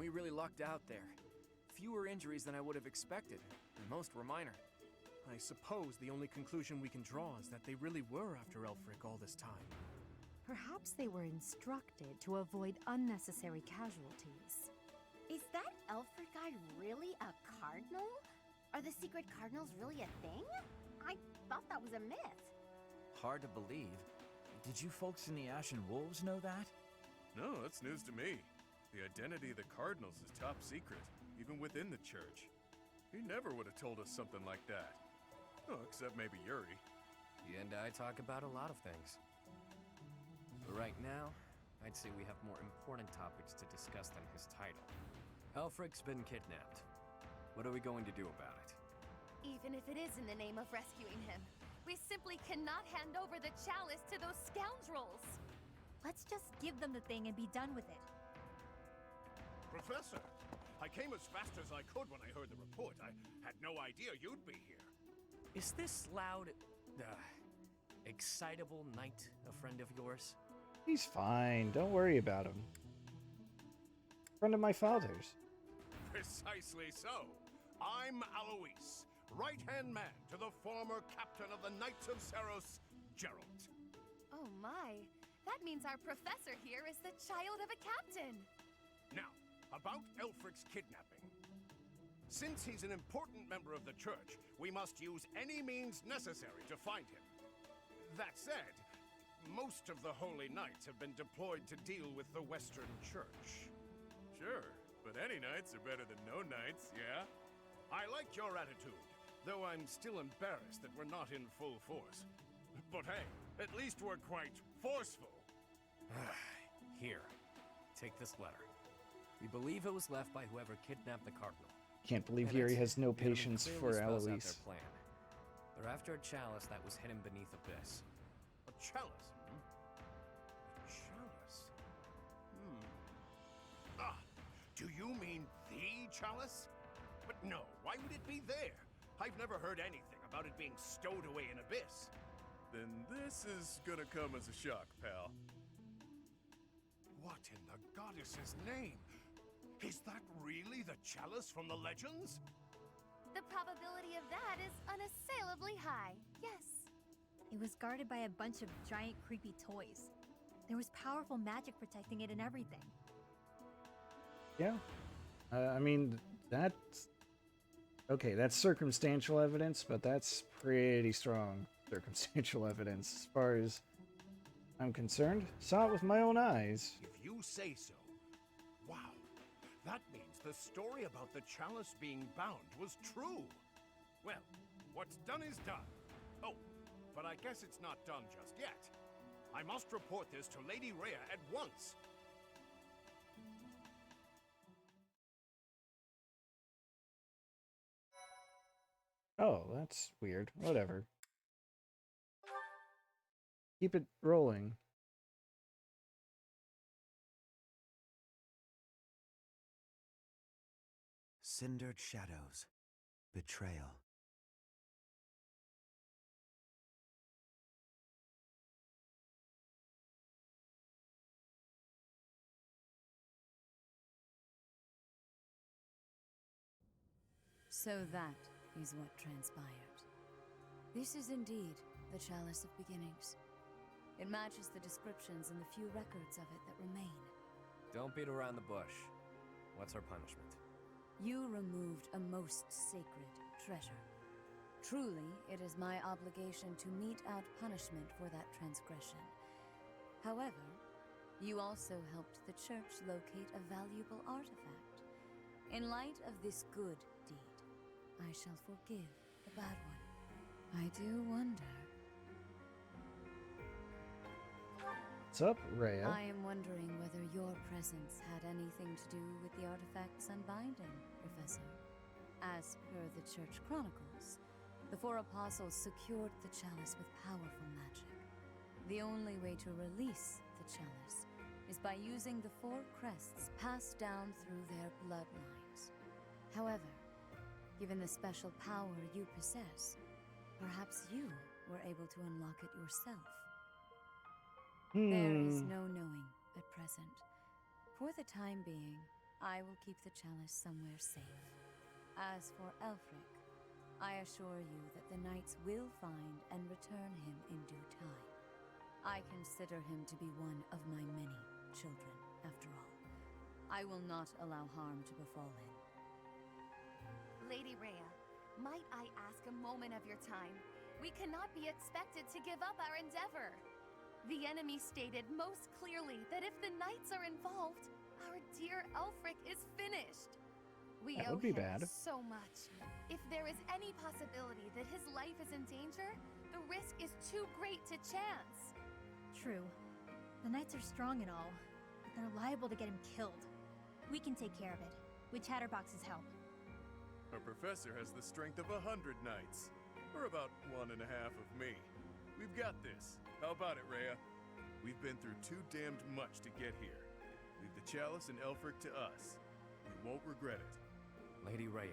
We really lucked out there. Fewer injuries than I would have expected, and most were minor. I suppose the only conclusion we can draw is that they really were after Aelfric all this time. Perhaps they were instructed to avoid unnecessary casualties. Is that Aelfric guy really a cardinal? Are the secret cardinals really a thing? I thought that was a myth. Hard to believe. Did you folks in the Ashen Wolves know that? No, that's news to me. The identity of the cardinals is top secret, even within the church. He never would have told us something like that. Oh, except maybe Yuri. He and I talk about a lot of things. But right now, I'd say we have more important topics to discuss than his title. Aelfric's been kidnapped. What are we going to do about it? Even if it is in the name of rescuing him, we simply cannot hand over the chalice to those scoundrels. Let's just give them the thing and be done with it. Professor, I came as fast as I could when I heard the report. I had no idea you'd be here. Is this loud, excitable knight a friend of yours? He's fine. Don't worry about him. Friend of my father's. Precisely so. I'm Alois, right-hand man to the former captain of the Knights of Seros, Gerald. Oh my, that means our professor here is the child of a captain. Now, about Aelfric's kidnapping. Since he's an important member of the church, we must use any means necessary to find him. That said, most of the Holy Knights have been deployed to deal with the Western Church. Sure, but any knights are better than no knights, yeah? I like your attitude, though I'm still embarrassed that we're not in full force. But hey, at least we're quite forceful. Here, take this letter. We believe it was left by whoever kidnapped the cardinal. Can't believe And Yuri it, has no the enemy patience clearly for spells out Alois. their plan. They're after a chalice that was hidden beneath Abyss. A chalice, hmm? A chalice? Ah, do you mean the chalice? But no, why would it be there? I've never heard anything about it being stowed away in Abyss. Then this is gonna come as a shock, pal. What in the goddess's name? Is that really the chalice from the legends? The probability of that is unassailably high, yes. It was guarded by a bunch of giant creepy toys. There was powerful magic protecting it and everything. Yeah. I mean, that's... Okay, that's circumstantial evidence, but that's pretty strong circumstantial evidence as far as I'm concerned. Saw it with my own eyes. If you say so. Wow. That means the story about the chalice being bound was true. Well, what's done is done. Oh, but I guess it's not done just yet. I must report this to Lady Rhea at once. Oh, that's weird. Whatever. Keep it rolling. Cindered shadows. Betrayal. So that is what transpired. This is indeed the Chalice of Beginnings. It matches the descriptions and the few records of it that remain. Don't beat around the bush. What's our punishment? You removed a most sacred treasure. Truly, it is my obligation to mete out punishment for that transgression. However, you also helped the church locate a valuable artifact. In light of this good deed, I shall forgive the bad one. I do wonder. What's up, Rhea? I am wondering whether your presence had anything to do with the artifact's unbinding, Professor. As per the Church Chronicles, the four apostles secured the chalice with powerful magic. The only way to release the chalice is by using the four crests passed down through their bloodlines. However, given the special power you possess, perhaps you were able to unlock it yourself. There is no knowing at present. For the time being, I will keep the chalice somewhere safe. As for Aelfric, I assure you that the knights will find and return him in due time. I consider him to be one of my many children, after all. I will not allow harm to befall him. Lady Rhea, might I ask a moment of your time? We cannot be expected to give up our endeavor. The enemy stated most clearly that if the knights are involved, our dear Aelfric is finished. We That owe would be him bad. so much. If there is any possibility that his life is in danger, the risk is too great to chance. True. The knights are strong and all, but they're liable to get him killed. We can take care of it, with Chatterbox's help. Our professor has the strength of 100 knights, or about 1.5 of me. We've got this. How about it, Rhea? We've been through too damned much to get here. Leave the Chalice and Aelfric to us. We won't regret it. Lady Rhea,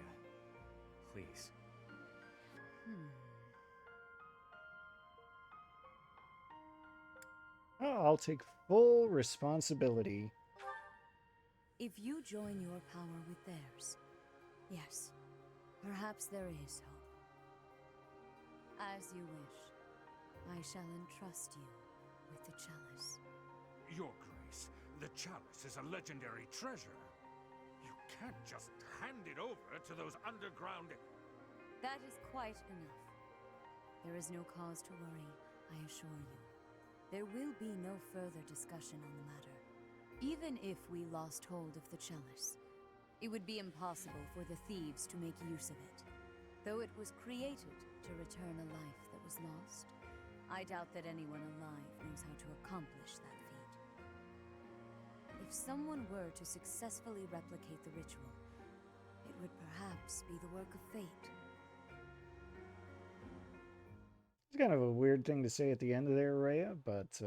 please. I'll take full responsibility. If you join your power with theirs, yes, perhaps there is hope. As you wish, I shall entrust you with the chalice. Your Grace, the chalice is a legendary treasure. You can't just hand it over to those underground... That is quite enough. There is no cause to worry, I assure you. There will be no further discussion on the matter. Even if we lost hold of the chalice, it would be impossible for the thieves to make use of it. Though it was created to return a life that was lost, I doubt that anyone alive knows how to accomplish that feat. If someone were to successfully replicate the ritual, it would perhaps be the work of fate. It's kind of a weird thing to say at the end of there, Rhea, but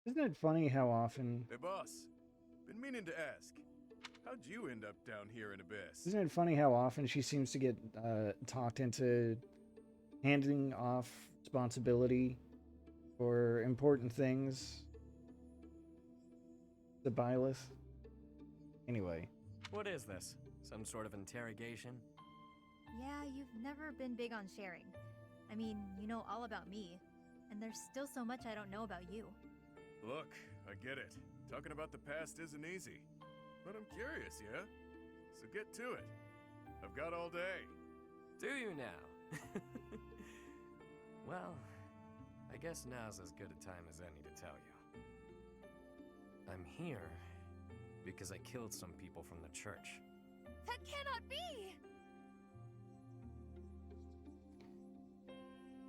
isn't it funny how often... Hey, boss. Been meaning to ask. How'd you end up down here in Abyss? Isn't it funny how often she seems to get talked into handing off responsibility for important things to Byleth? Anyway. What is this? Some sort of interrogation? Yeah, you've never been big on sharing. I mean, you know all about me, and there's still so much I don't know about you. Look, I get it. Talking about the past isn't easy. But I'm curious, yeah? So get to it. I've got all day. Do you now? Well, I guess now's as good a time as any to tell you. I'm here because I killed some people from the church. That cannot be!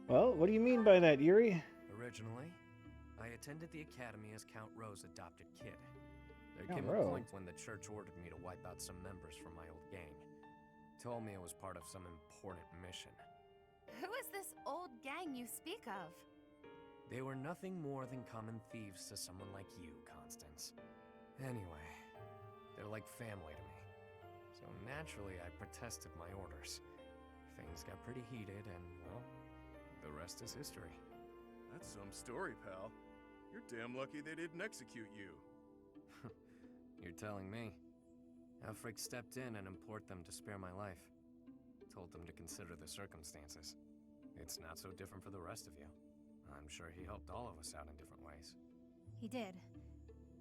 Well, what do you mean by that, Yuri? Originally, I attended the academy as Count Ro's adopted kid. There Count came a Ro. point when the church ordered me to wipe out some members from my old gang. Told me it was part of some important mission. Who is this old gang you speak of? They were nothing more than common thieves to someone like you, Constance. Anyway, they're like family to me. So naturally, I protested my orders. Things got pretty heated and, well, the rest is history. That's some story, pal. You're damn lucky they didn't execute you. You're telling me. Aelfric stepped in and implored them to spare my life. Told them to consider the circumstances. It's not so different for the rest of you. I'm sure he helped all of us out in different ways. He did.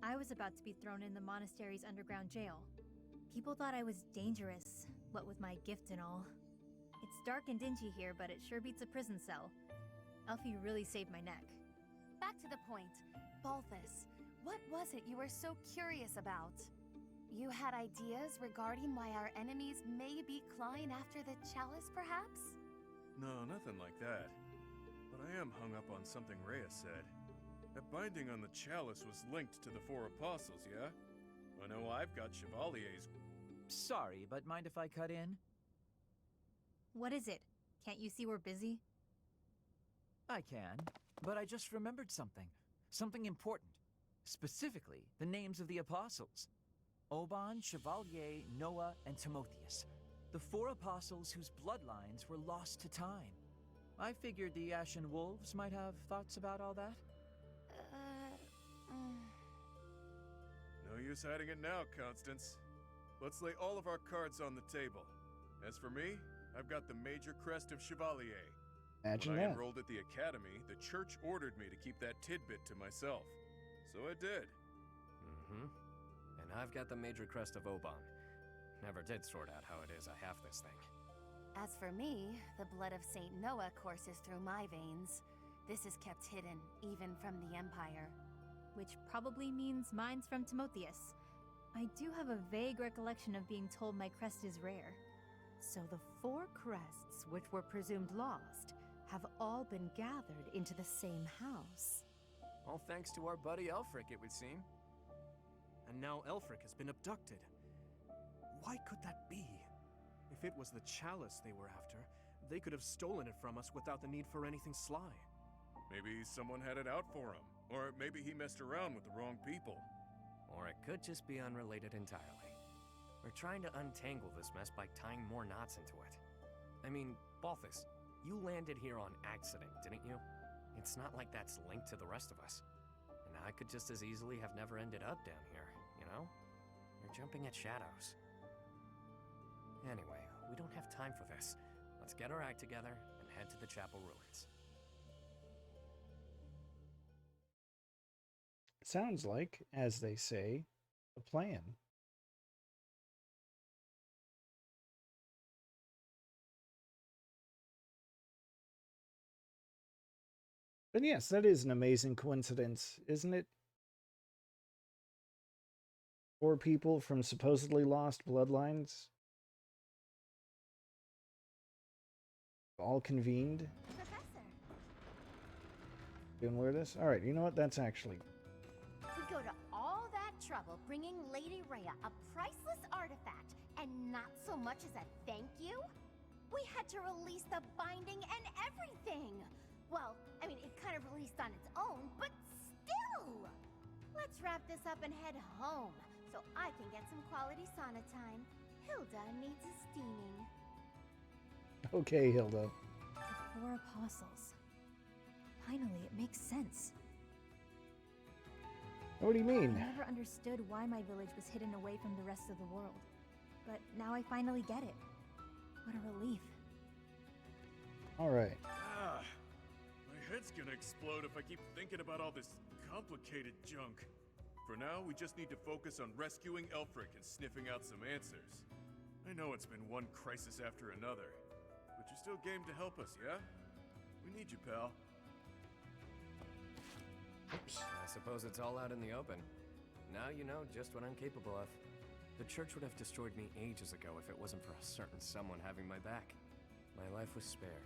I was about to be thrown in the monastery's underground jail. People thought I was dangerous, what with my gift and all. It's dark and dingy here, but it sure beats a prison cell. Elfie really saved my neck. Back to the point. Balthus, what was it you were so curious about? You had ideas regarding why our enemies may be clawing after the chalice, perhaps? No, nothing like that. But I am hung up on something Rhea said. That binding on the chalice was linked to the 4 apostles, yeah? I know I've got Chevalier's... Sorry, but mind if I cut in? What is it? Can't you see we're busy? I can, but I just remembered something. Something important. Specifically, the names of the apostles. Oban, Chevalier, Noah, and Timotheus. The 4 apostles whose bloodlines were lost to time. I figured the Ashen Wolves might have thoughts about all that. No use hiding it now, Constance. let's lay all of our cards on the table. As for me, I've got the major crest of Chevalier. Imagine When I that. enrolled at the academy, the church ordered me to keep that tidbit to myself. So I did. Mm-hmm. And I've got the major crest of Oban. Never did sort out how it is I have this thing. As for me, the blood of Saint Noah courses through my veins. This is kept hidden, even from the Empire. Which probably means mine's from Timotheus. I do have a vague recollection of being told my crest is rare. So the 4 crests, which were presumed lost, have all been gathered into the same house. All thanks to our buddy Aelfric, it would seem. And now Aelfric has been abducted. Why could that be? If it was the chalice they were after, they could have stolen it from us without the need for anything sly. Maybe someone had it out for him. Or maybe he messed around with the wrong people. Or it could just be unrelated entirely. We're trying to untangle this mess by tying more knots into it. I mean, Balthus, you landed here on accident, didn't you? It's not like that's linked to the rest of us. And I could just as easily have never ended up down here, you know? You're jumping at shadows. Anyway, we don't have time for this. Let's get our act together and head to the chapel ruins. Sounds like, as they say, a plan. But yes, that is an amazing coincidence, isn't it? 4 people from supposedly lost bloodlines all convened. Professor, Doing where this? Alright, you know what? That's actually... we go to all that trouble bringing Lady Rhea a priceless artifact, and not so much as a thank you? We had to release the binding and everything! Well, I mean, it kind of released on its own, but still! Let's wrap this up and head home, so I can get some quality sauna time. Hilda needs a steaming. Okay, Hilda. The 4 apostles. Finally, it makes sense. What do you mean? I never understood why my village was hidden away from the rest of the world. But now I finally get it. What a relief. Alright. My head's gonna explode if I keep thinking about all this complicated junk. For now, we just need to focus on rescuing Aelfric and sniffing out some answers. I know it's been one crisis after another, but you're still game to help us, yeah? We need you, pal. Oops. I suppose it's all out in the open. Now you know just what I'm capable of. The church would have destroyed me ages ago if it wasn't for a certain someone having my back. My life was spared.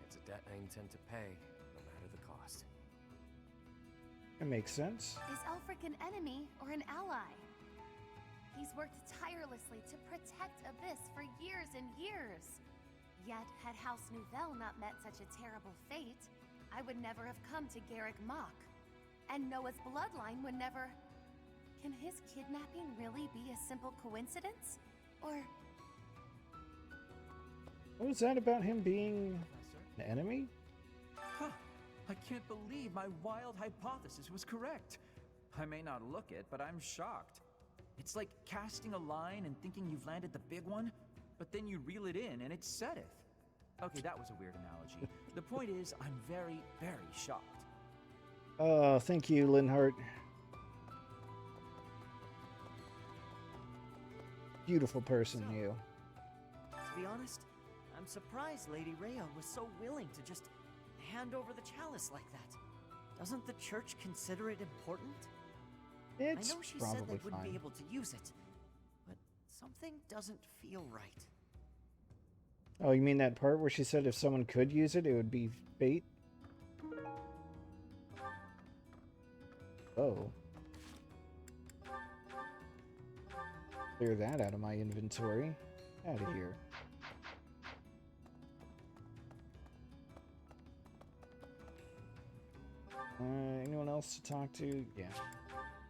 It's a debt I intend to pay, no matter the cost. It makes sense. Is Aelfric an enemy or an ally? He's worked tirelessly to protect Abyss for years and years. Yet, had House Nouvelle not met such a terrible fate, I would never have come to Garrick Mach. And Noah's bloodline would never... Can his kidnapping really be a simple coincidence? Or... What was that about him being an enemy? Huh. I can't believe my wild hypothesis was correct. I may not look it, but I'm shocked. It's like casting a line and thinking you've landed the big one, but then you reel it in and it setteth. Okay, that was a weird analogy. The point is, I'm very, very shocked. Oh, thank you, Linhart. Beautiful person, you. To be honest, I'm surprised Lady Rhea was so willing to just hand over the chalice like that. Doesn't the church consider it important? It's I know she probably said they wouldn't fine. be able to use it, but something doesn't feel right. Oh, you mean that part where she said if someone could use it, it would be bait? Oh. Clear that out of my inventory. Out of here. Anyone else to talk to? Yeah.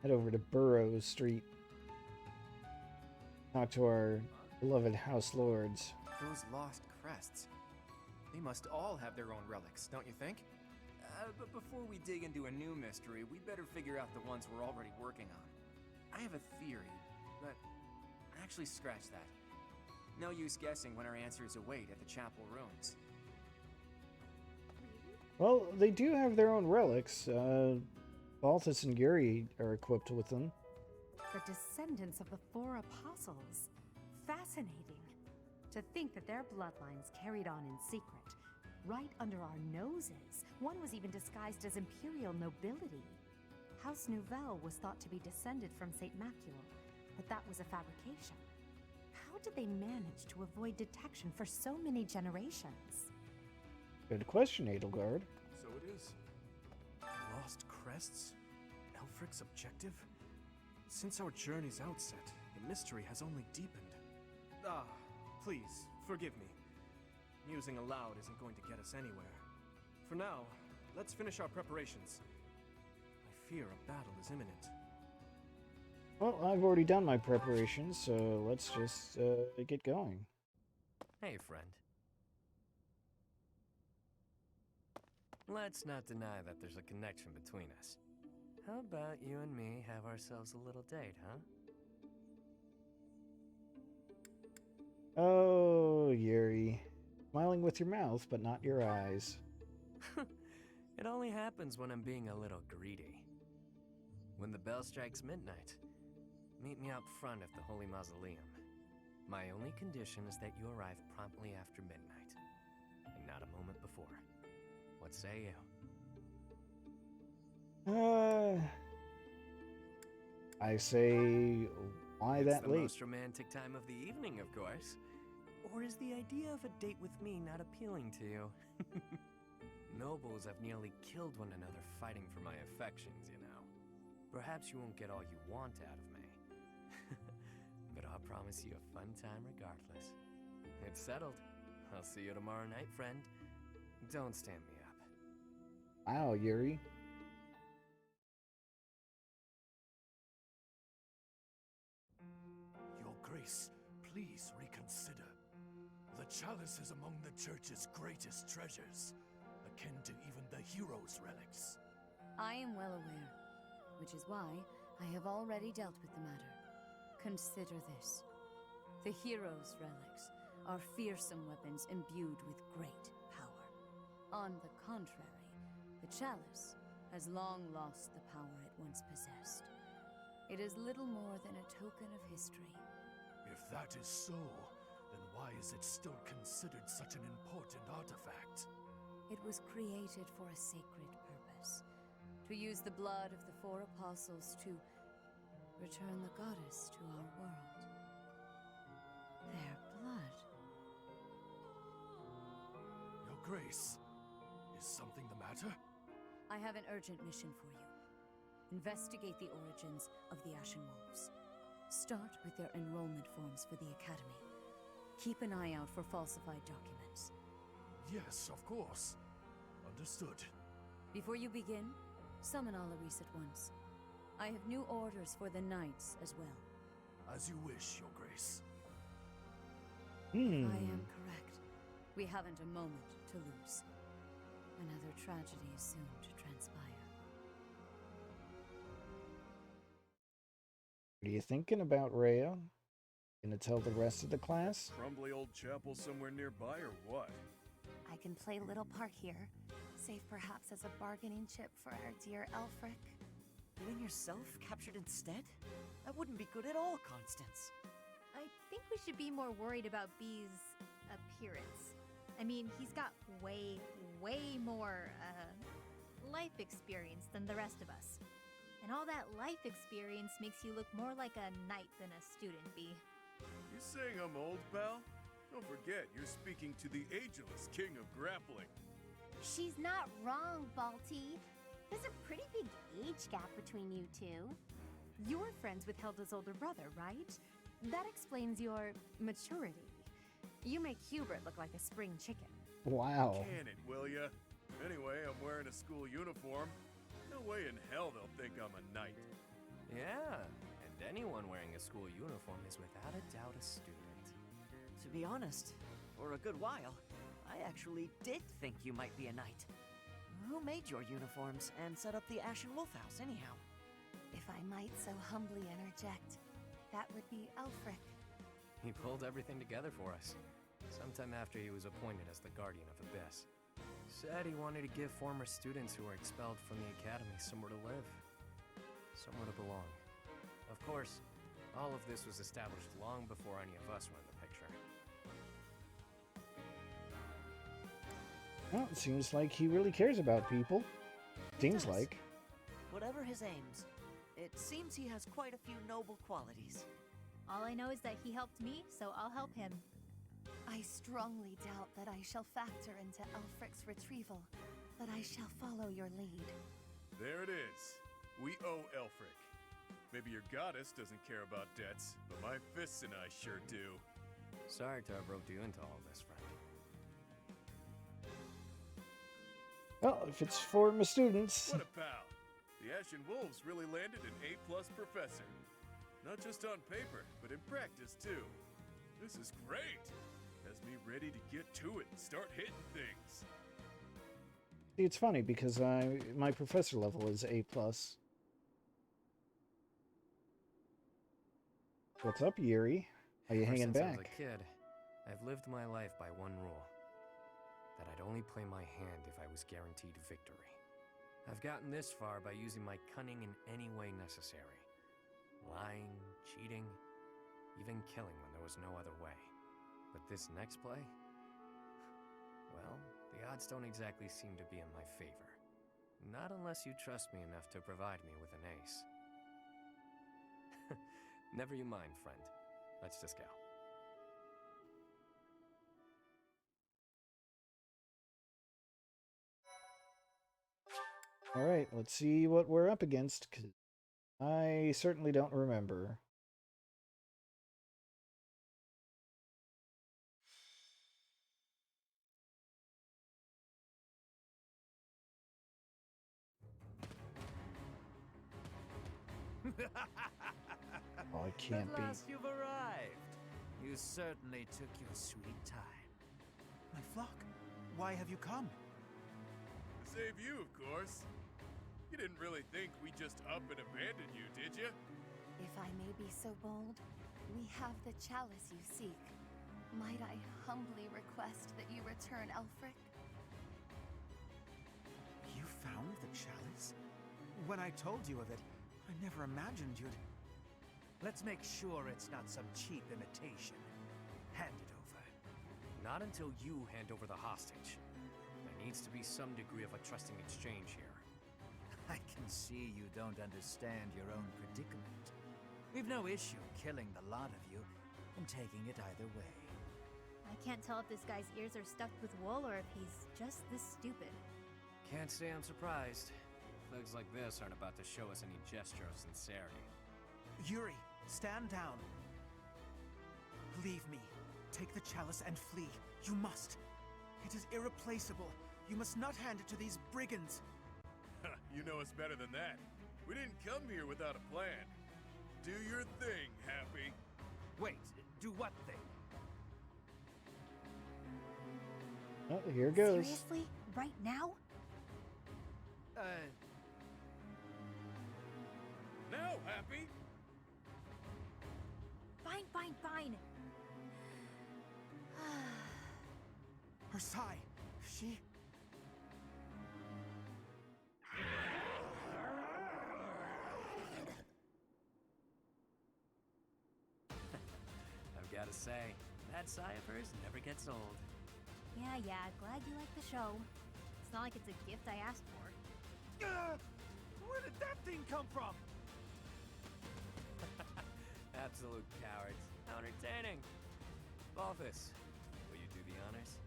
Head over to Burroughs Street. Talk to our beloved House Lords. Those lost crests. They must all have their own relics, don't you think? But before we dig into a new mystery, we better figure out the ones we're already working on. I have a theory, but Actually, scratch that. No use guessing when our answers await at the chapel ruins. Well, they do have their own relics. Balthus and Yuri are equipped with them. The descendants of the four apostles. Fascinating. To think that their bloodlines carried on in secret, right under our noses. One was even disguised as imperial nobility. House Nouvelle was thought to be descended from St. Macule, but that was a fabrication. How did they manage to avoid detection for so many generations? Good question, Edelgard. So it is. Lost crests? Aelfric's objective? Since our journey's outset, the mystery has only deepened. Please, forgive me. Musing aloud isn't going to get us anywhere. For now, let's finish our preparations. I fear a battle is imminent. Well, I've already done my preparations, so let's just get going. Hey, friend. Let's not deny that there's a connection between us. How about you and me have ourselves a little date, huh? Oh, Yuri. Smiling with your mouth, but not your eyes. It only happens when I'm being a little greedy. When the bell strikes midnight, meet me out front at the Holy Mausoleum. My only condition is that you arrive promptly after midnight, and not a moment before. What say you? I say, why that late? It's the most romantic time of the evening, of course. Or is the idea of a date with me not appealing to you? Nobles have nearly killed one another fighting for my affections, you know. Perhaps you won't get all you want out of me. But I'll promise you a fun time regardless. It's settled. I'll see you tomorrow night, friend. Don't stand me up. Wow, Yuri. Your Grace, please reconsider. The chalice is among the Church's greatest treasures, akin to even the hero's relics. I am well aware, which is why I have already dealt with the matter. Consider this. The hero's relics are fearsome weapons imbued with great power. On the contrary, the chalice has long lost the power it once possessed. It is little more than a token of history. If that is so, then why is it still considered such an important artifact? It was created for a sacred purpose. To use the blood of the four apostles to return the goddess to our world. Their blood. Your Grace, is something the matter? I have an urgent mission for you. Investigate the origins of the Ashen Wolves. Start with their enrollment forms for the Academy. Keep an eye out for falsified documents. Yes, of course. Understood. Before you begin, summon Alaris at once. I have new orders for the Knights as well. As you wish, Your Grace. I am correct. We haven't a moment to lose. Another tragedy is soon to transpire. What are you thinking about, Rhea? Gonna tell the rest of the class? Crumbly old chapel somewhere nearby or what? I can play little part here, save perhaps as a bargaining chip for our dear Aelfric. Getting yourself captured instead? That wouldn't be good at all, Constance. I think we should be more worried about B's appearance. I mean, he's got way more, life experience than the rest of us. And all that life experience makes you look more like a knight than a student, B. You saying I'm old, pal? Don't forget, you're speaking to the Ageless King of Grappling. She's not wrong, Balti. There's a pretty big age gap between you two. You're friends with Hilda's older brother, right? That explains your maturity. You make Hubert look like a spring chicken. Wow. Can it, will ya? Anyway, I'm wearing a school uniform. No way in hell they'll think I'm a knight. Yeah, and anyone wearing a school uniform is without a doubt a student. To be honest, for a good while, I actually did think you might be a knight. Who made your uniforms and set up the Ashen Wolf house, anyhow? If I might so humbly interject, that would be Aelfric. He pulled everything together for us. Sometime after he was appointed as the Guardian of Abyss. Said he wanted to give former students who were expelled from the academy somewhere to live. Somewhere to belong. Of course, all of this was established long before any of us were in the picture. Well, it seems like he really cares about people. Seems like. Whatever his aims, it seems he has quite a few noble qualities. All I know is that he helped me, so I'll help him. I strongly doubt that I shall factor into Aelfric's retrieval, but I shall follow your lead. There it is. We owe Aelfric. Maybe your goddess doesn't care about debts, but my fists and I sure do. Sorry to have roped you into all this, friend. Well, if it's for my students. What a pal! The Ashen Wolves really landed an A+ professor. Not just on paper, but in practice too. This is great! Has me ready to get to it and start hitting things. See, it's funny because my professor level is A+. What's up, Yuri? Are you hanging Since I was back? a kid, I've lived my life by one rule. That I'd only play my hand if I was guaranteed victory. I've gotten this far by using my cunning in any way necessary. Lying, cheating, even killing when there was no other way. But this next play? Well, the odds don't exactly seem to be in my favor. Not unless you trust me enough to provide me with an ace. Never you mind, friend. Let's just go. Alright, let's see what we're up against, 'cause I certainly don't remember. Oh, it can't At be. last you've arrived. You certainly took your sweet time. My flock, why have you come? To save you, of course. You didn't really think we just up and abandon you, did you? If I may be so bold, we have the chalice you seek. Might I humbly request that you return Aelfric? You found the chalice? When I told you of it, I never imagined you'd... Let's make sure it's not some cheap imitation. Hand it over. Not until you hand over the hostage. There needs to be some degree of a trusting exchange here. I can see you don't understand your own predicament. We've no issue killing the lot of you and taking it either way. I can't tell if this guy's ears are stuffed with wool or if he's just this stupid. Can't say I'm surprised. Thugs like this aren't about to show us any gesture of sincerity. Yuri, stand down. Leave me. Take the chalice and flee. You must. It is irreplaceable. You must not hand it to these brigands. You know us better than that. We didn't come here without a plan. Do your thing, Hapi. Wait, do what thing? Oh, here goes. Seriously? Right now? Now, Hapi! Fine, fine, fine. Her sigh. She... I've got to say, that sigh of hers never gets old. Yeah, glad you like the show. It's not like it's a gift I asked for. Where did that thing come from? Absolute cowards. How entertaining. Balthus, will you do the honors?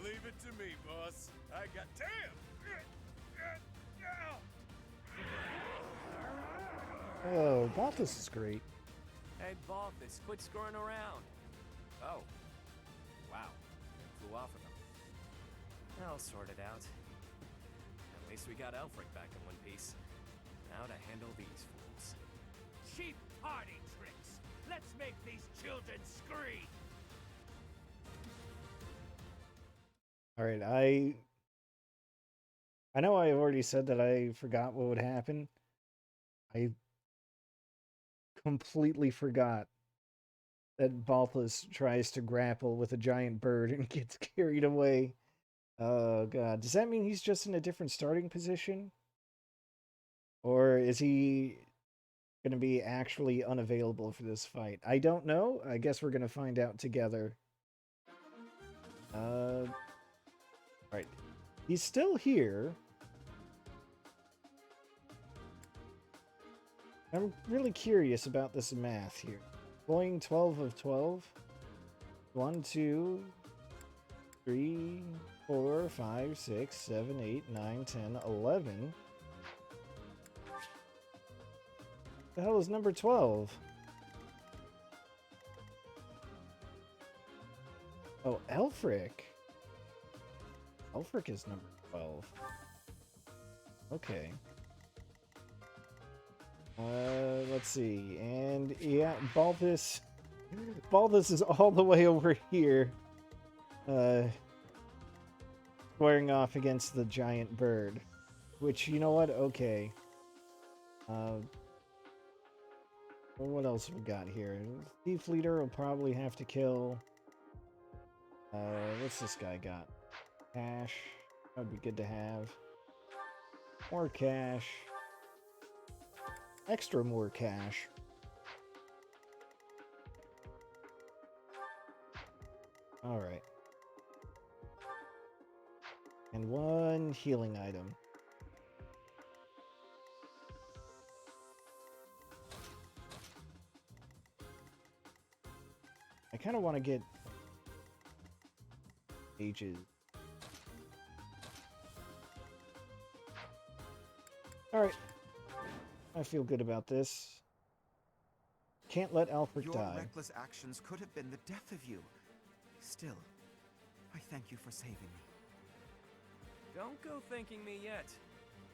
Leave it to me, boss. I got... Damn! Oh, Balthus is great. Hey, Balthus, quit screwing around. Oh. Wow. Flew off with him. I'll sort it out. At least we got Aelfric back in one piece. Now to handle these fools. Cheap party tricks. Let's make these children scream. All right, I know I've already said that I forgot what would happen. I completely forgot that Balthus tries to grapple with a giant bird and gets carried away. Oh god. Does that mean he's just in a different starting position? Or is he going to be actually unavailable for this fight? I don't know. I guess we're going to find out together. Right. He's still here. I'm really curious about this math here. Going 12 of 12. 1, 2, 3, 4, 5, 6, 7, 8, 9, 10, 11. The hell is number 12? Oh, Aelfric. Aelfric is number 12. Okay. Let's see. And yeah, Balthus is all the way over here. Squaring off against the giant bird. Which, you know what? Okay. Well, what else we got here? Thief Leader will probably have to kill. What's this guy got? Cash. That would be good to have. More cash. Extra more cash. Alright. And one healing item. I kind of want to get ages. Alright. I feel good about this. Can't let Aelfric Your die. reckless actions could have been the death of you. Still, I thank you for saving me. Don't go thanking me yet.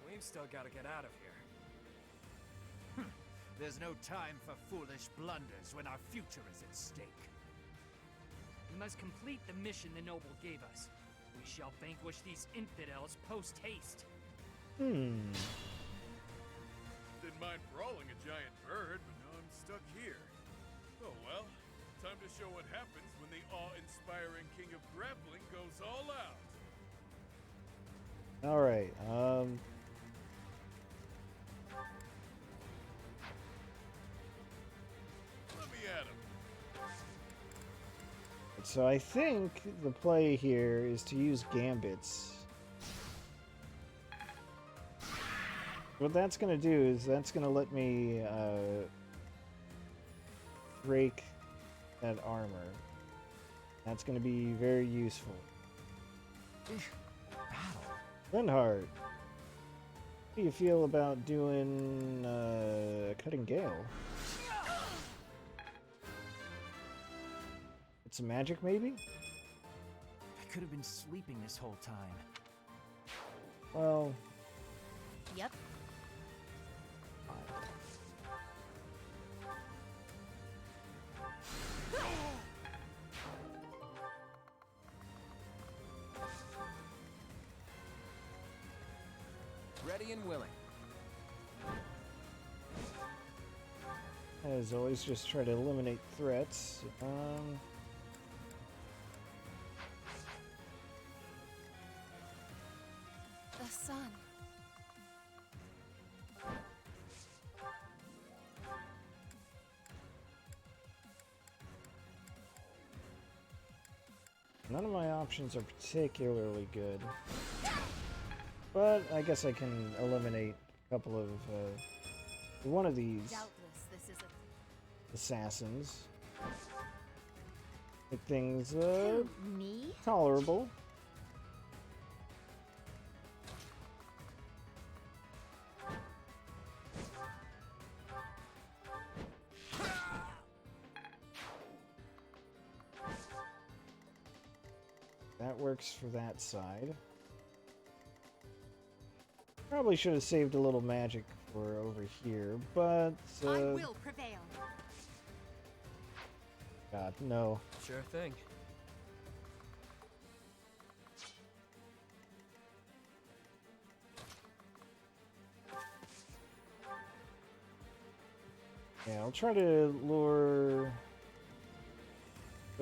We've still got to get out of here. There's no time for foolish blunders when our future is at stake. We must complete the mission the noble gave us. We shall vanquish these infidels post-haste. Didn't mind brawling a giant bird, but now I'm stuck here. Oh well, time to show what happens when the awe-inspiring King of Grappling goes all out. Alright, Let me at him. so I think the play here is to use gambits. What that's going to do is that's going to let me break that armor. That's going to be very useful. Linhardt, how do you feel about doing Cutting Gale? It's a magic, maybe? I could have been sleeping this whole time. Well... Yep. Ready and willing. As always, just try to eliminate threats. The sun. None of my options are particularly good. But I guess I can eliminate a couple of one of these Doubtless, this is a assassins. Make things me? tolerable. That works for that side. Probably should have saved a little magic for over here, but I will prevail. God, no. Sure thing. Yeah, I'll try to lure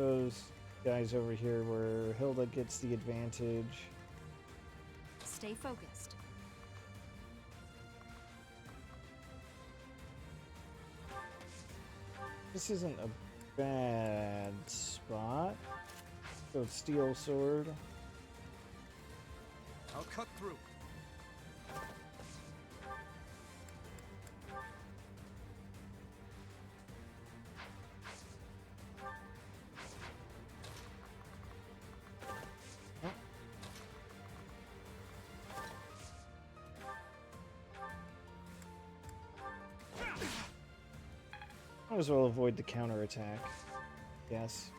those guys over here where Hilda gets the advantage. Stay focused. This isn't a bad spot. So steel sword. I'll cut through. Might as well avoid the counterattack. Yes.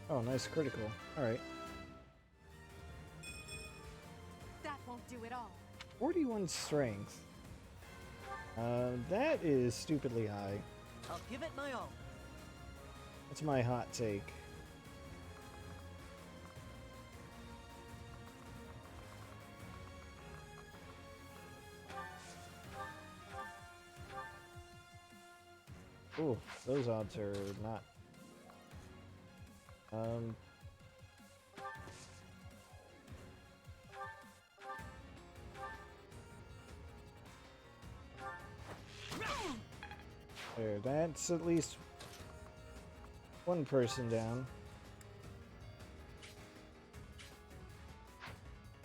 Oh, nice critical. Alright. That won't do it all. 41 strength. That is stupidly high. I'll give it my all. That's my hot take. Ooh, those odds are not. There, that's at least one person down.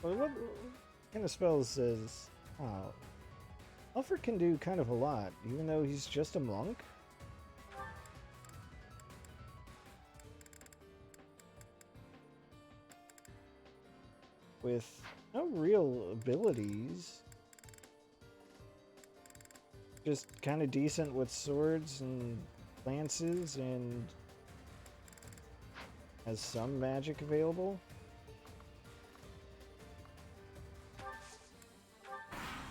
Well, what kind of spells is... Oh. Aelfric can do kind of a lot, even though he's just a monk. With no real abilities. Just kind of decent with swords and lances and has some magic available.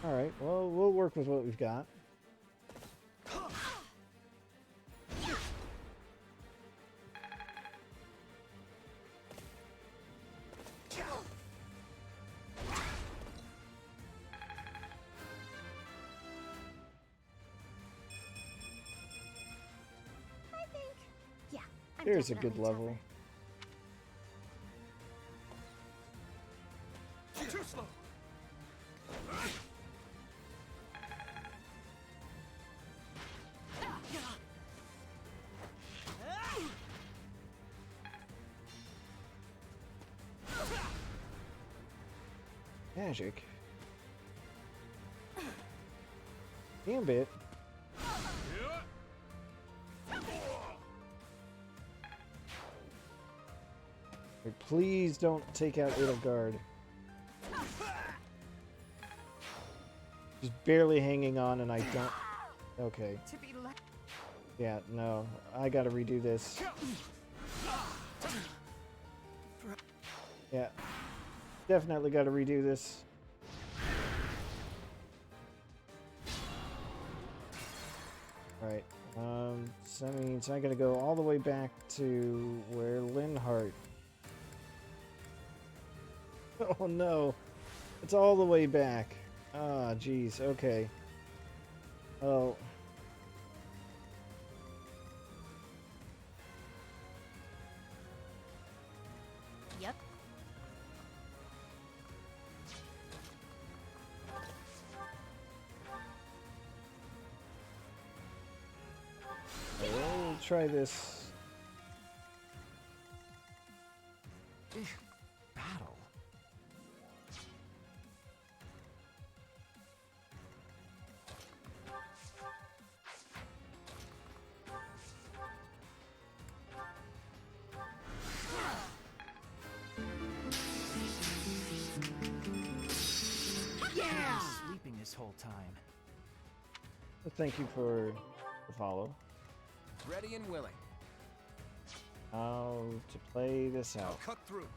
Alright, well, we'll work with what we've got. Here's a good level. Too slow. Magic. Gambit. Please don't take out Edelgard. Just barely hanging on and I don't... Okay. Yeah, no. I gotta redo this. Yeah. Definitely gotta redo this. Alright. So that means I gotta go all the way back to where Linhardt. Oh no, it's all the way back. Ah, jeez, okay. Oh. Yep. We'll try this. Battle. Yeah! Sleeping this whole time. Thank you for the follow. Ready and willing. how to play this I'll out. cut through.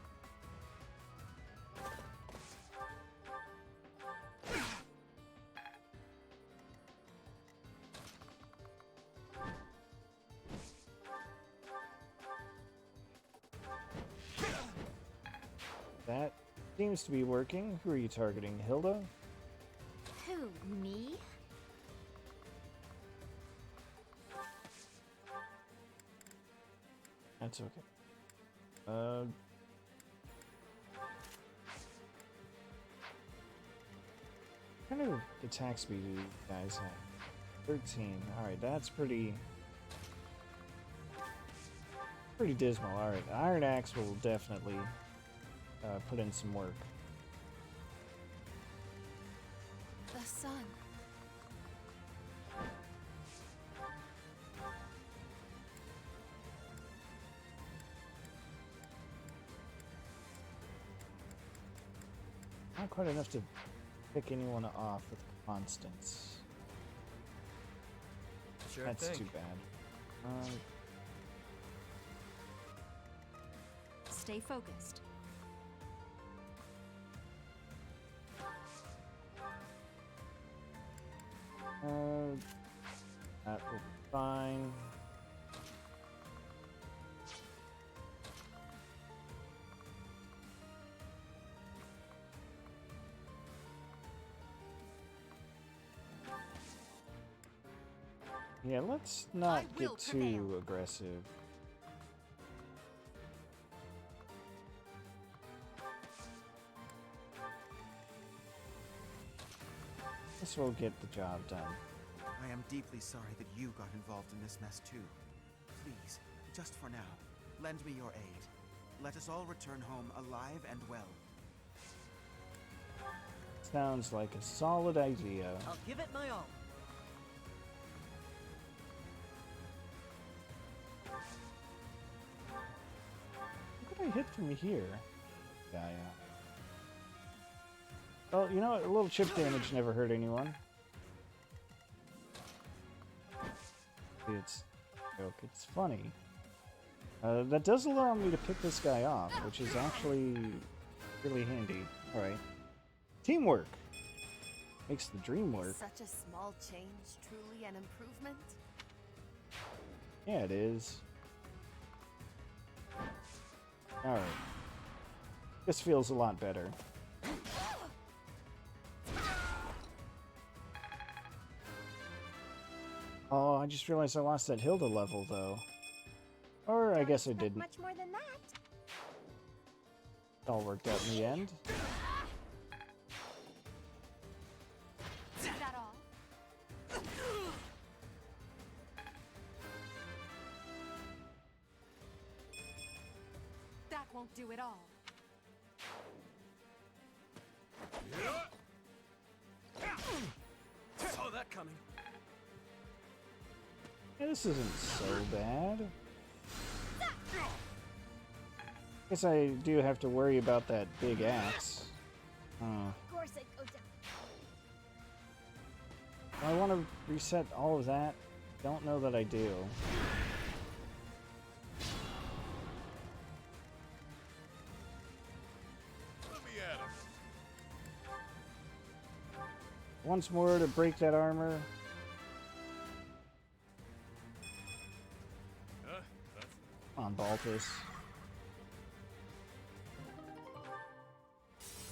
That seems to be working. Who are you targeting, Hilda? Who, me? That's okay. What kind of attack speed do you guys have? 13. Alright, that's pretty dismal. Alright, Iron Axe will definitely put in some work. The sun. Not quite enough to pick anyone off with Constance. Sure That's thing. too bad. Stay focused. That will be fine. Yeah, let's not get too aggressive. This will get the job done. I am deeply sorry that you got involved in this mess too. Please, just for now, lend me your aid. Let us all return home alive and well. Sounds like a solid idea. I'll give it my all. What did I hit from here? Yeah. Well, you know what? A little chip damage never hurt anyone. It's a joke. It's funny. That does allow me to pick this guy off, which is actually really handy. Alright. Teamwork! Makes the dream work. Is such a small change truly an improvement? Yeah, it is. Alright. This feels a lot better. Oh, I just realized I lost that Hilda level, though. Or I guess I didn't. Much more than that. It all worked out in the end. Is that all? That won't do it all. Saw that coming. Yeah, this isn't so bad. Guess I do have to worry about that big axe. Of course I'd go down. Do I want to reset all of that? Don't know that I do. Let me at him. Once more to break that armor. Come on, Balthus.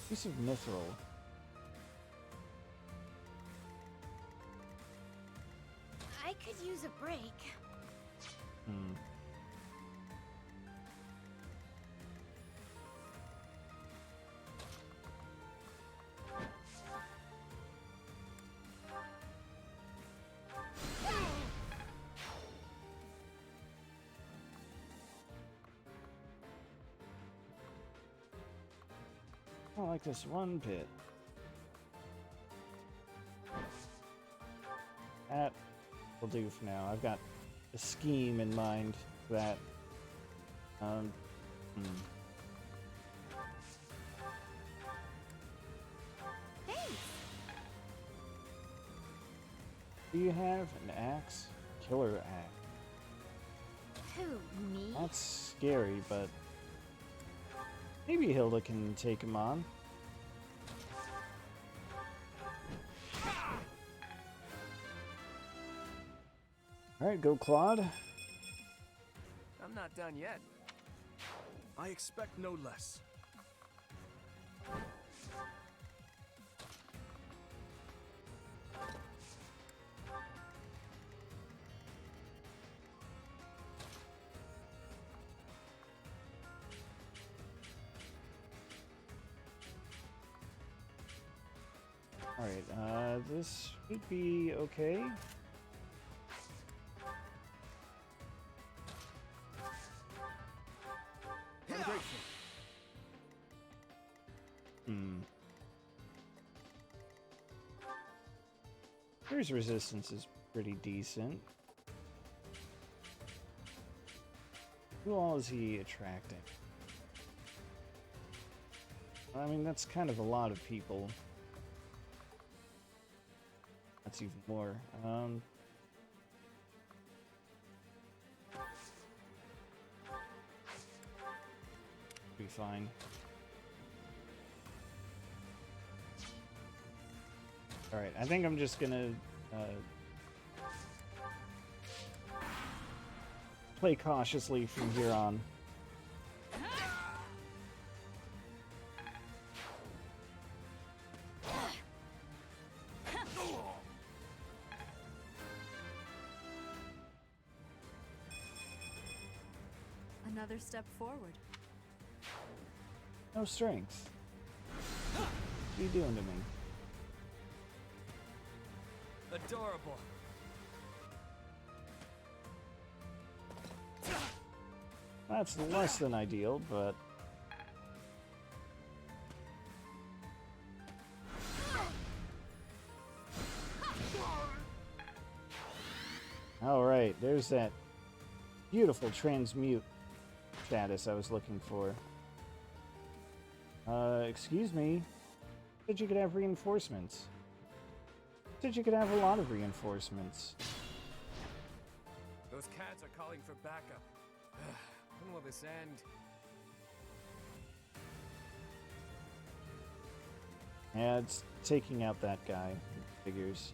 Piece of mithril. I could use a break. I don't like this one pit. That will do for now. I've got a scheme in mind for that. Thanks. Do you have an axe? Killer axe. Who, me? That's scary, but maybe Hilda can take him on. Alright, go Claude. I'm not done yet. I expect no less. Alright, this should be okay. I'm grateful. His resistance is pretty decent. Who all is he attracting? I mean, that's kind of a lot of people. That's even more. Be fine. Alright, I think I'm just gonna play cautiously from here on. Another step forward. No strength. What are you doing to me? Adorable. That's less than ideal, but... Alright, there's that beautiful transmute status I was looking for. Excuse me. Said you could have reinforcements. Said you could have a lot of reinforcements. Those cats are calling for backup. When will this end? Yeah, it's taking out that guy. Figures.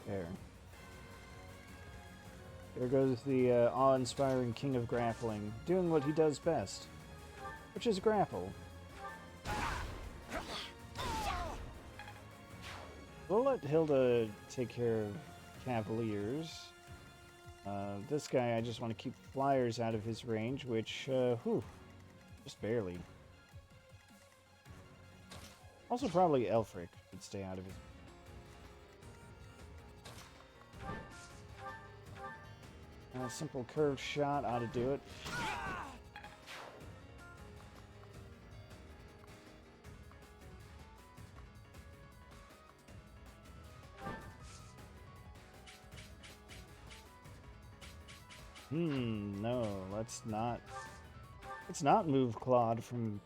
There. There goes the awe-inspiring King of Grappling, doing what he does best, which is grapple. We'll let Hilda take care of Cavaliers. This guy, I just want to keep flyers out of his range, which, whew, just barely. Also, probably Aelfric should stay out of his. A simple curved shot ought to do it. No, let's not move Claude from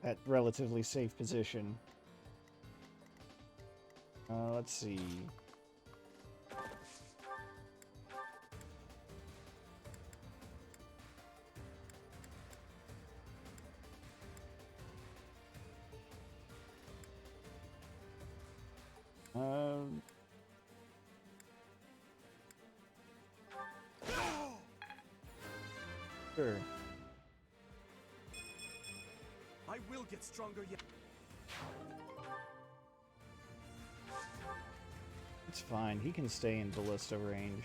that relatively safe position. Let's see. Sure. I will get stronger yet. It's fine. He can stay in ballista range.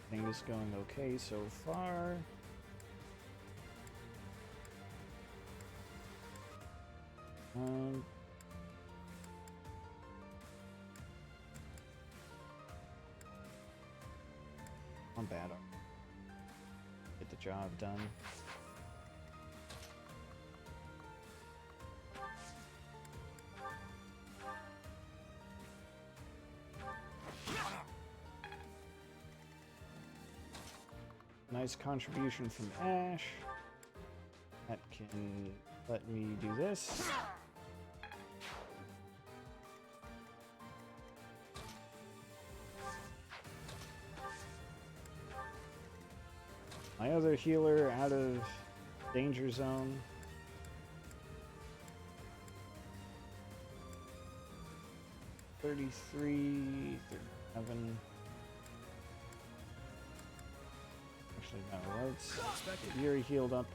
Things going okay so far. Not bad. Get the job done. Nice contribution from Ash. That can let me do this. My other healer out of danger zone. $33, $37. Actually, no. Let's get Yuri healed up.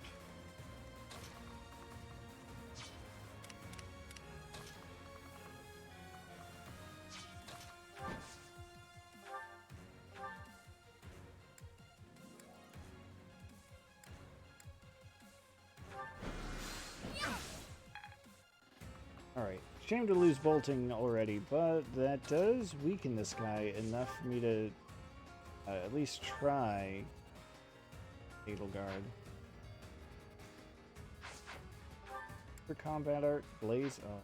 Alright, shame to lose bolting already, but that does weaken this guy enough for me to at least try Edelgard. For combat art, blaze up.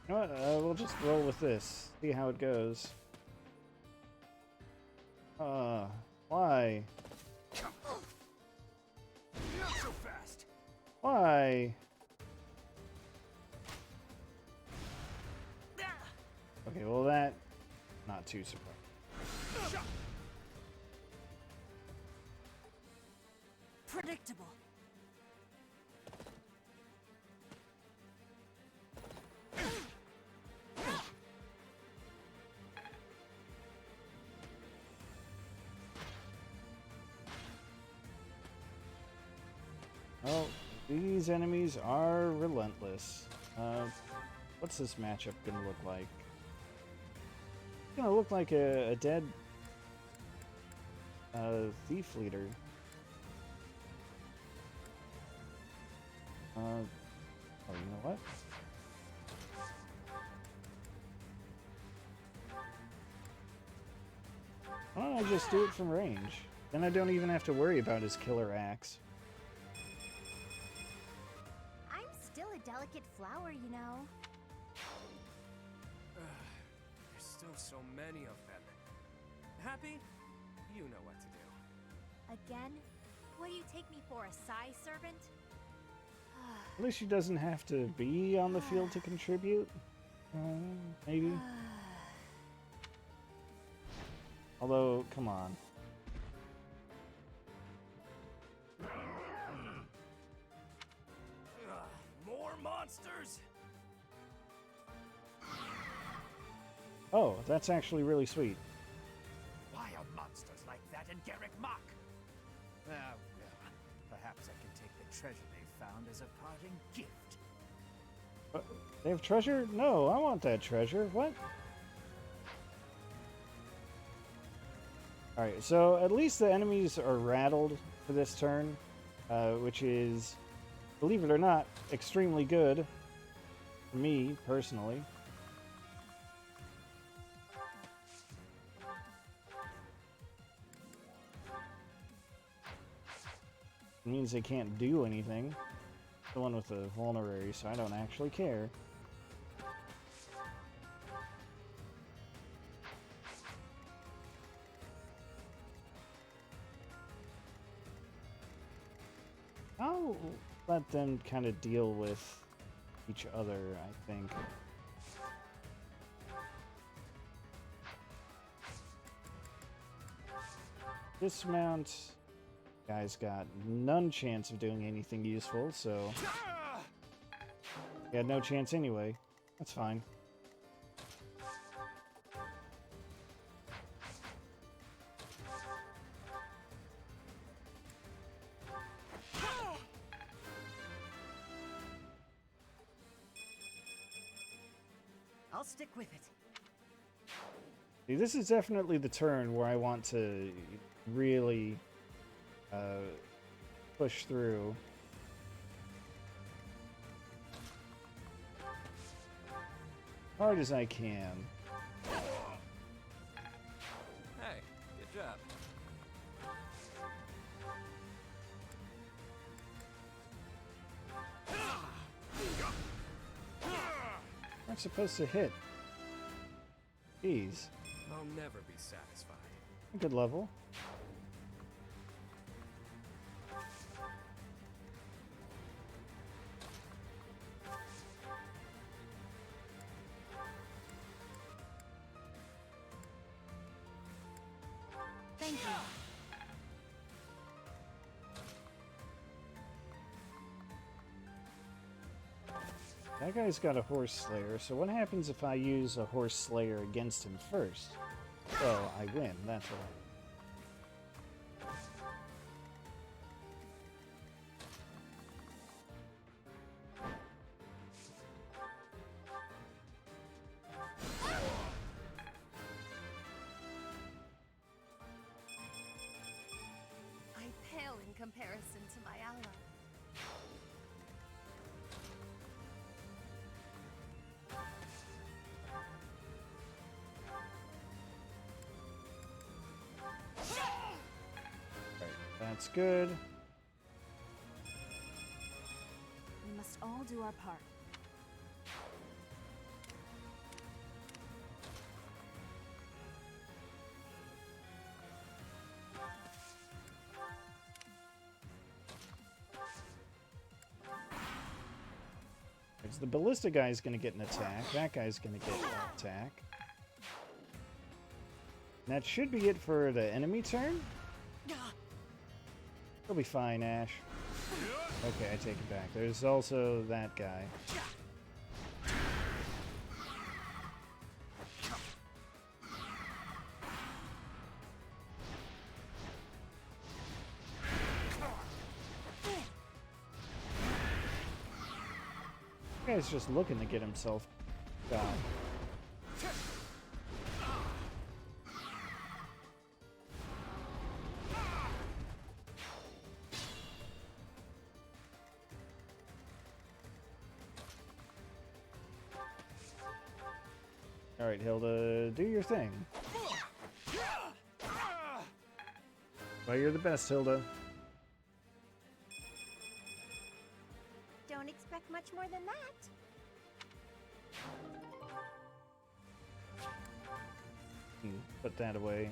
You know what, we'll just roll with this, see how it goes. Why? Not so fast. Why? Okay, well that, not too surprising. Predictable. Well, these enemies are relentless. What's this matchup gonna look like? It's gonna look like a dead thief leader. Oh, you know what? Why don't I just do it from range? Then I don't even have to worry about his killer axe. I'm still a delicate flower, you know. There's still so many of them. Happy? You know what to do. Again? What do you take me for, a Psy servant? At least she doesn't have to be on the field to contribute. Maybe. Although, come on. More monsters? Oh, that's actually really sweet. Why are monsters like that in Garrick Mock? Well, perhaps I can take the treasure they found as a parting gift. They have treasure? No, I want that treasure. What? Alright, so at least the enemies are rattled for this turn, which is, believe it or not, extremely good for me, personally. It means they can't do anything. The one with the vulnerary, so I don't actually care. I'll let them kind of deal with each other, I think. Dismount. Guy's got none chance of doing anything useful, so he had no chance anyway. That's fine. I'll stick with it. See, this is definitely the turn where I want to really push through. Hard as I can. Hey, good job. I'm supposed to hit. Jeez. I'll never be satisfied. Good level. Thank you. That guy's got a horse slayer, so what happens if I use a horse slayer against him first? Well, I win, that's all. I pale in comparison to my ally. That's good. We must all do our part. The ballista guy's gonna get an attack. That guy's gonna get an attack. And that should be it for the enemy turn. He'll be fine, Ash. Okay, I take it back. There's also that guy. This guy's just looking to get himself down. Alright, Hilda, do your thing. Well, you're the best, Hilda. Don't expect much more than that. Put that away.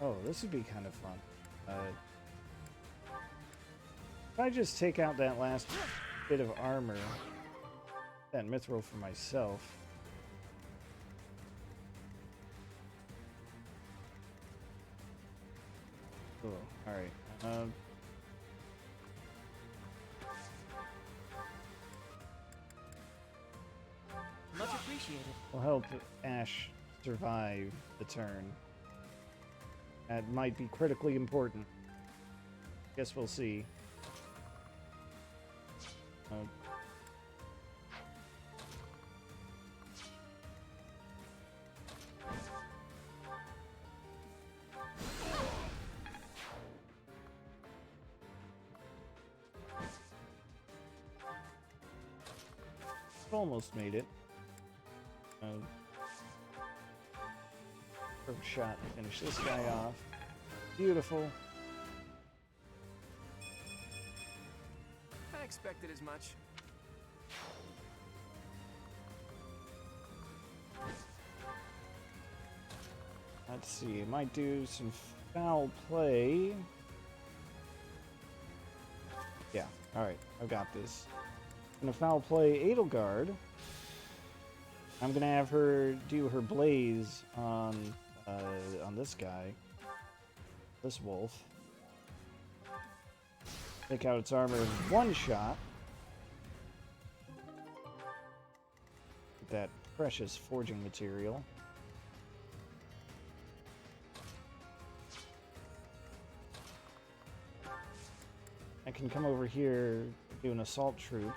Oh, this would be kind of fun. If I just take out that last bit of armor, that mithril for myself. Cool. Alright. Much appreciated. Will help Ash survive the turn. That might be critically important. Guess we'll see. Almost made it. Perfect shot to finish this guy off. Beautiful. I expected as much. Let's see, it might do some foul play. Yeah, alright, I've got this. I'm gonna foul play Edelgard. I'm gonna have her do her blaze on this guy. This wolf. Take out its armor in one shot. Get that precious forging material. I can come over here, do an assault troop.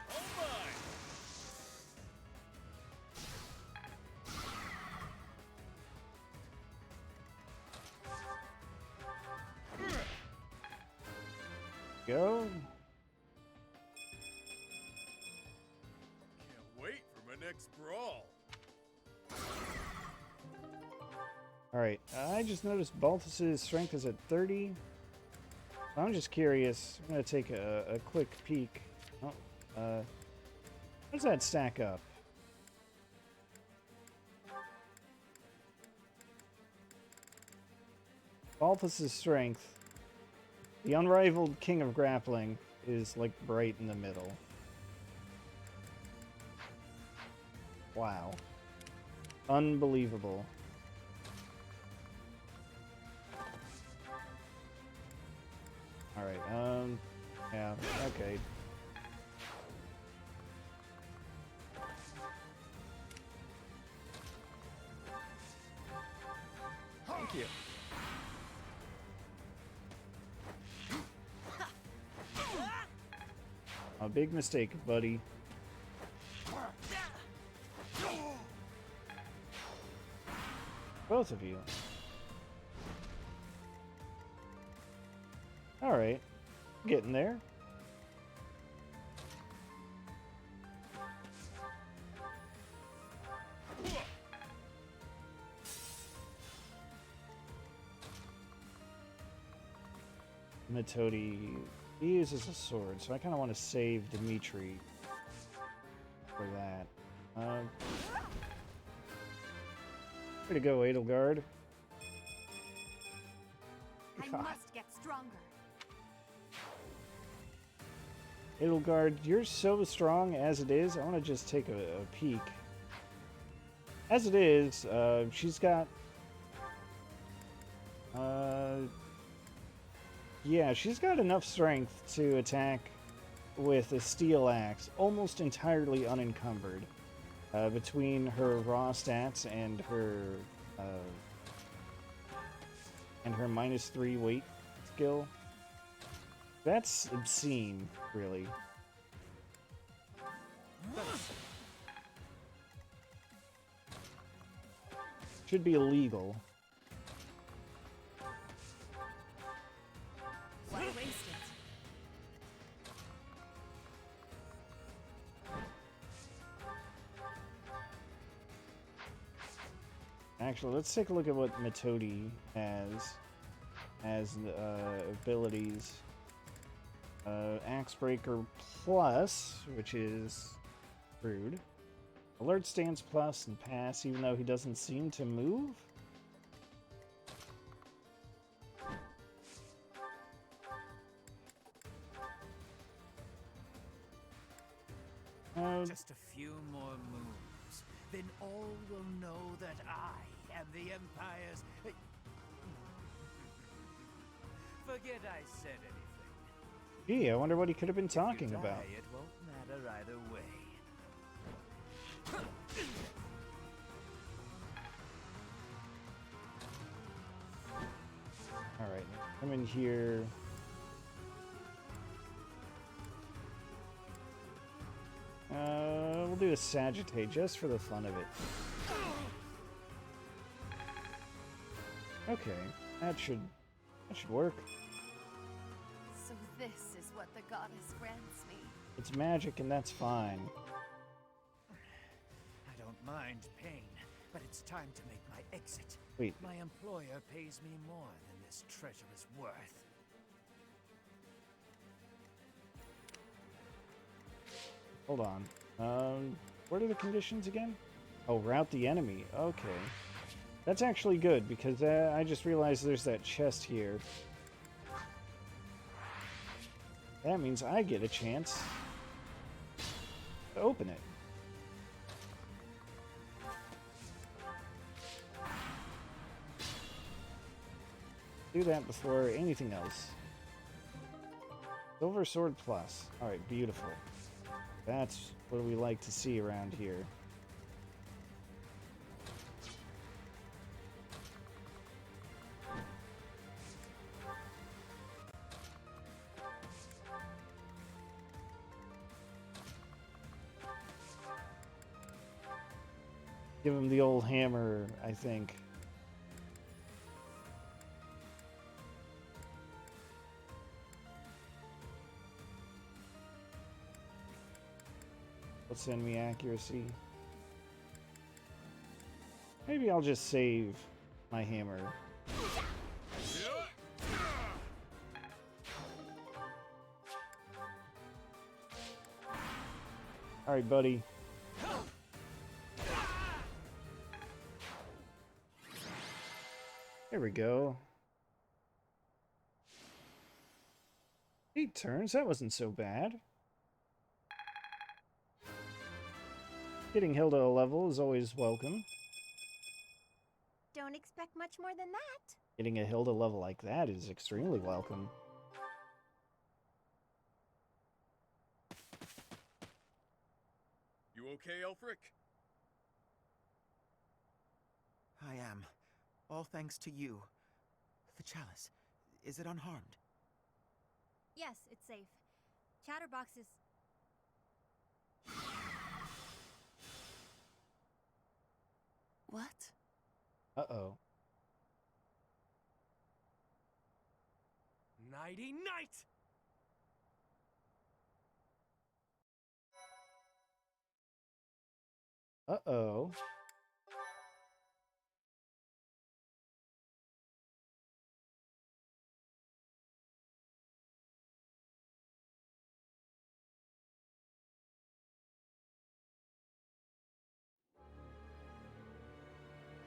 Go. Can't wait for my next brawl. Alright, I just noticed Balthus' strength is at 30. I'm just curious. I'm gonna take a quick peek. Oh, how does that stack up? Balthus' strength. The unrivaled King of Grappling is like right in the middle. Wow. Unbelievable. Alright, yeah, okay. Thank you. A big mistake, buddy. Both of you. Alright. Getting there. Metodey, he uses a sword, so I kind of want to save Dimitri for that. Way to go, Edelgard. I must get stronger. Edelgard, you're so strong as it is. I want to just take a peek. As it is, she's got... yeah, she's got enough strength to attack with a steel axe, almost entirely unencumbered. Between her raw stats and her -3 weight skill. That's obscene, really. Should be illegal. Why waste it? Actually, let's take a look at what Metodey has as abilities. Axe Breaker Plus, which is rude. Alert Stance Plus and Pass, even though he doesn't seem to move. Just a few more moves, then all will know that I am the Empire's... Forget I said anything. Gee, I wonder what he could have been talking about. It won't matter either way. Alright, come in here. We'll do a Sagittate just for the fun of it. Okay, that should work. So this is what the goddess grants me. It's magic and that's fine. I don't mind pain, but it's time to make my exit. Wait. My employer pays me more than this treasure is worth. Hold on. What are the conditions again? Oh, rout the enemy. Okay. That's actually good, because I just realized there's that chest here. That means I get a chance to open it. Do that before anything else. Silver Sword Plus. Alright, beautiful. That's what we like to see around here. Give him the old hammer, I think. Let's send me accuracy. Maybe I'll just save my hammer. Alright, buddy. There we go. 8 turns, that wasn't so bad. Getting Hilda a level is always welcome. Don't expect much more than that. Getting a Hilda level like that is extremely welcome. You okay, Aelfric? I am. All thanks to you. The chalice, is it unharmed? Yes, it's safe. Chatterbox is... What? Uh-oh. Nighty night! Uh-oh.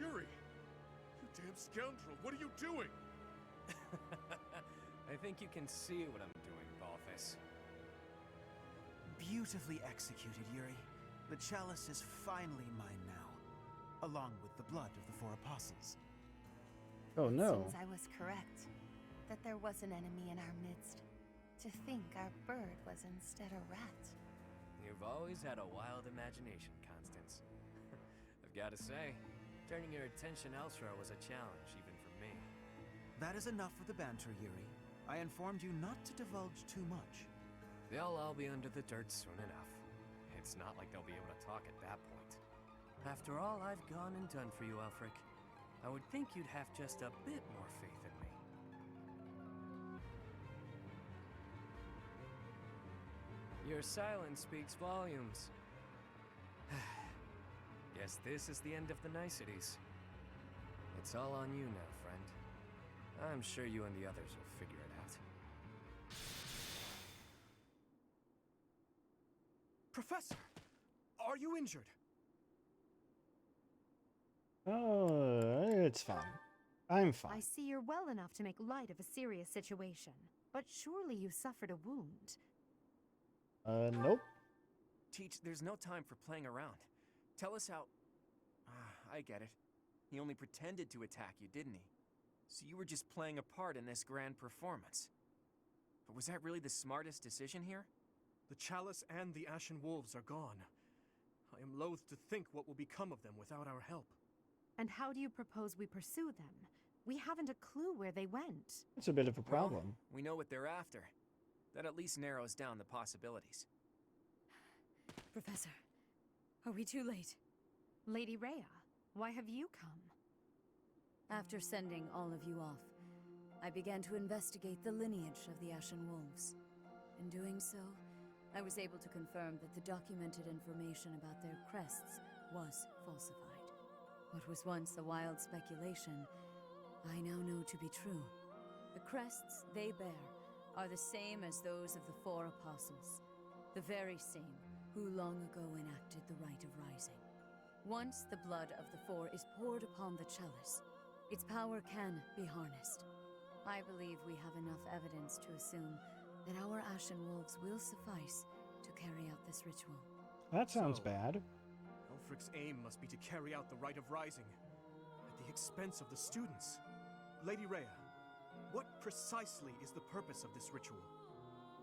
Yuri! You damn scoundrel, what are you doing? I think you can see what I'm doing, Balthus. Beautifully executed, Yuri. The chalice is finally mine now, along with the blood of the 4 apostles. Oh no. Seems I was correct. That there was an enemy in our midst. To think our bird was instead a rat. You've always had a wild imagination, Constance. I've got to say, turning your attention elsewhere was a challenge, even for me. That is enough for the banter, Yuri. I informed you not to divulge too much. They'll all be under the dirt soon enough. It's not like they'll be able to talk at that point. After all I've gone and done for you, Aelfric, I would think you'd have just a bit more faith in me. Your silence speaks volumes. Guess this is the end of the niceties. It's all on you now, friend. I'm sure you and the others will figure it out. Professor! Are you injured? Oh, it's fine. I'm fine. I see you're well enough to make light of a serious situation, but surely you suffered a wound. Nope. Teach, there's no time for playing around. Tell us how... I get it. He only pretended to attack you, didn't he? So you were just playing a part in this grand performance. But was that really the smartest decision here? The chalice and the Ashen Wolves are gone. I am loath to think what will become of them without our help. And how do you propose we pursue them? We haven't a clue where they went. It's a bit of a problem. Well, we know what they're after. That at least narrows down the possibilities. Professor, are we too late? Lady Rhea, why have you come? After sending all of you off, I began to investigate the lineage of the Ashen Wolves. In doing so, I was able to confirm that the documented information about their crests was falsified. What was once a wild speculation, I now know to be true. The crests they bear are the same as those of the 4 apostles, the very same who long ago enacted the Rite of Rising. Once the blood of the 4 is poured upon the chalice, its power can be harnessed. I believe we have enough evidence to assume that our Ashen Wolves will suffice to carry out this ritual. That sounds bad. Aelfric's aim must be to carry out the Rite of Rising, at the expense of the students. Lady Rhea, what precisely is the purpose of this ritual?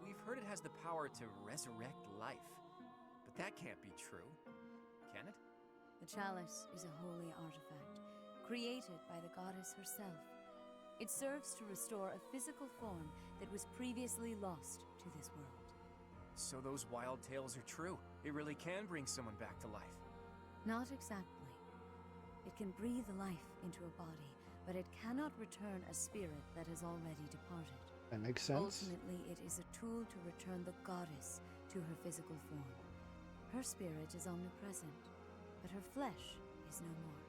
We've heard it has the power to resurrect life. But that can't be true, can it? The chalice is a holy artifact, created by the goddess herself. It serves to restore a physical form that was previously lost to this world. So those wild tales are true. It really can bring someone back to life. Not exactly. It can breathe life into a body, but it cannot return a spirit that has already departed. That makes sense. Ultimately, it is a tool to return the goddess to her physical form. Her spirit is omnipresent, but her flesh is no more.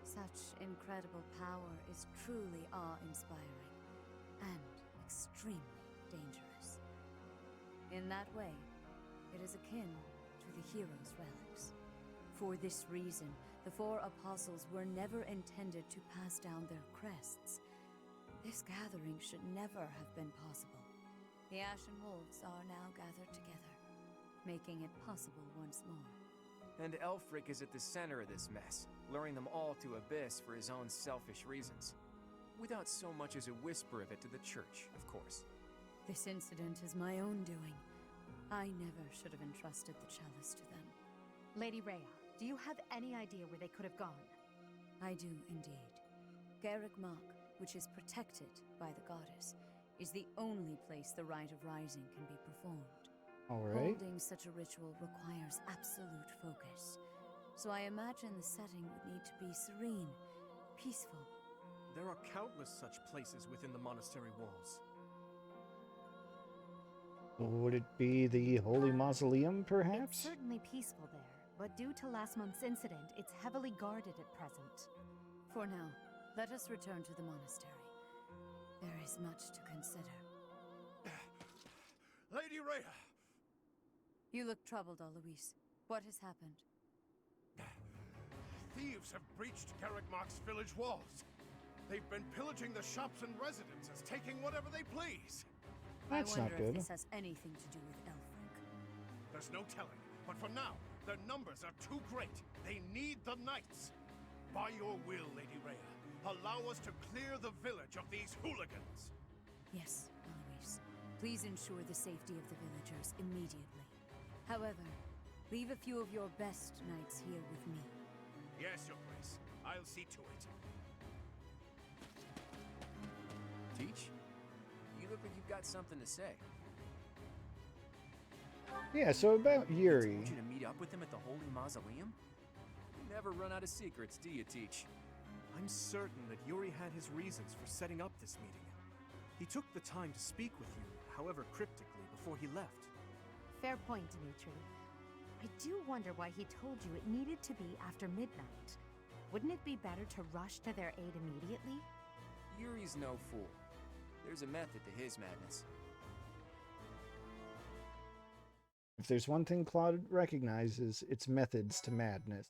Such incredible power is truly awe-inspiring and extremely dangerous. In that way, it is akin to the hero's relics. For this reason, the four apostles were never intended to pass down their crests. This gathering should never have been possible. The Ashen Wolves are now gathered together, making it possible once more. And Aelfric is at the center of this mess, luring them all to Abyss for his own selfish reasons. Without so much as a whisper of it to the church, of course. This incident is my own doing. I never should have entrusted the chalice to them. Lady Rhea, do you have any idea where they could have gone? I do indeed. Garrick Mach, which is protected by the goddess, is the only place the rite of rising can be performed. Alright. Holding such a ritual requires absolute focus. So I imagine the setting would need to be serene, peaceful. There are countless such places within the monastery walls. Would it be the Holy Mausoleum, perhaps? It's certainly peaceful there, but due to last month's incident, it's heavily guarded at present. For now, let us return to the monastery. There is much to consider. Lady Rhea! You look troubled, Alois. What has happened? Thieves have breached Garrick Mach's village walls. They've been pillaging the shops and residences, taking whatever they please. That's I not wonder good. if this has anything to do with Aelfric. There's no telling, but for now, their numbers are too great. They need the knights. By your will, Lady Rhea, allow us to clear the village of these hooligans. Yes, Alois. Please ensure the safety of the villagers immediately. However, leave a few of your best knights here with me. Yes, Your Grace. I'll see to it. Teach? You look like you've got something to say. Yeah, so about Yuri. I told you to meet up with him at the Holy Mausoleum? You never run out of secrets, do you, Teach? I'm certain that Yuri had his reasons for setting up this meeting. He took the time to speak with you, however cryptically, before he left. Fair point, Dimitri. I do wonder why he told you it needed to be after midnight. Wouldn't it be better to rush to their aid immediately? Yuri's no fool. There's a method to his madness. If there's one thing Claude recognizes, it's methods to madness.